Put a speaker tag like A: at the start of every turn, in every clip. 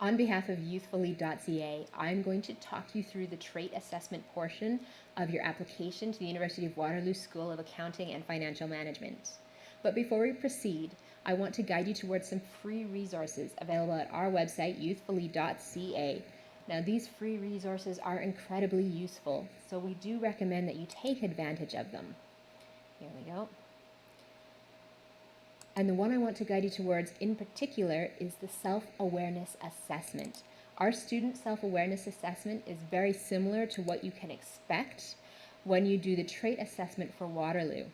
A: On behalf of youthfully.ca, I'm going to talk you through the trait assessment portion of your application to the University of Waterloo School of Accounting and Financial Management. But before we proceed, I want to guide you towards some free resources available at our website, youthfully.ca. Now, these free resources are incredibly useful, so we do recommend that you take advantage of them. Here we go. And the one I want to guide you towards in particular is the self-awareness assessment. Our student self-awareness assessment is very similar to what you can expect when you do the trait assessment for Waterloo.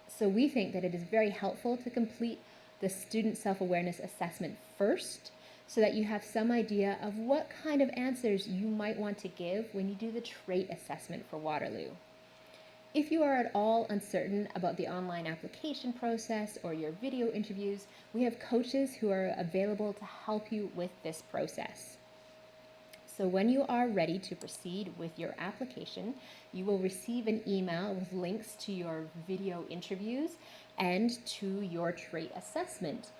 A: So we think that it is very helpful to complete the student self-awareness assessment first, so that you have some idea of what kind of answers you might want to give when you do the trait assessment for Waterloo. If you are at all uncertain about the online application process or your video interviews, we have coaches who are available to help you with this process. So when you are ready to proceed with your application, you will receive an email with links to your video interviews and to your trait assessment.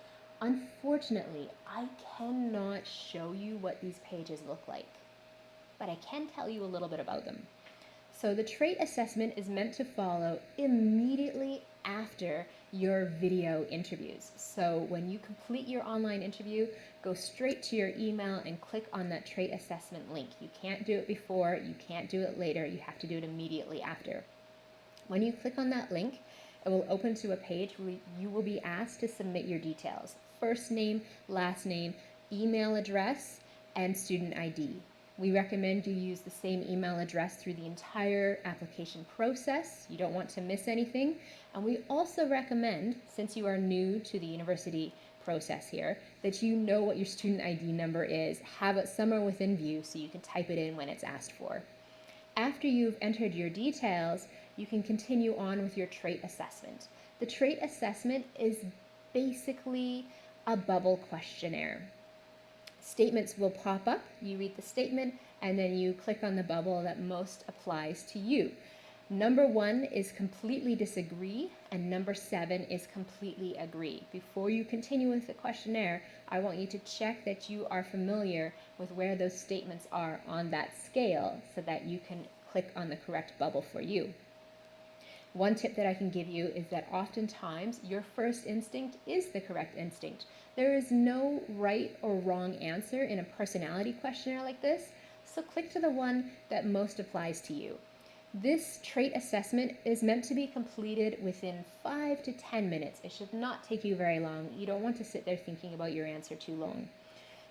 A: Unfortunately, I cannot show you what these pages look like, but I can tell you a little bit about them. So the trait assessment is meant to follow immediately after your video interviews. So when you complete your online interview, go straight to your email and click on that trait assessment link. You can't do it before, you can't do it later, you have to do it immediately after. When you click on that link, it will open to a page where you will be asked to submit your details. First name, last name, email address, and student ID. We recommend you use the same email address through the entire application process. You don't want to miss anything. And we also recommend, since you are new to the university process here, that you know what your student ID number is. Have it somewhere within view so you can type it in when it's asked for. After you've entered your details, you can continue on with your trait assessment. The trait assessment is basically a bubble questionnaire. Statements will pop up, you read the statement, and then you click on the bubble that most applies to you. Number 1 is completely disagree, and number 7 is completely agree. Before you continue with the questionnaire, I want you to check that you are familiar with where those statements are on that scale so that you can click on the correct bubble for you. One tip that I can give you is that oftentimes your first instinct is the correct instinct. There is no right or wrong answer in a personality questionnaire like this, so click to the one that most applies to you. This trait assessment is meant to be completed within 5 to 10 minutes. It should not take you very long. You don't want to sit there thinking about your answer too long.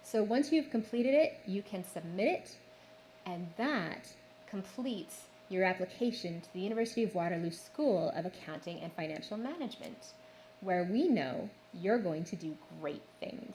A: So once you've completed it, you can submit it, and that completes your application to the University of Waterloo School of Accounting and Financial Management, where we know you're going to do great things.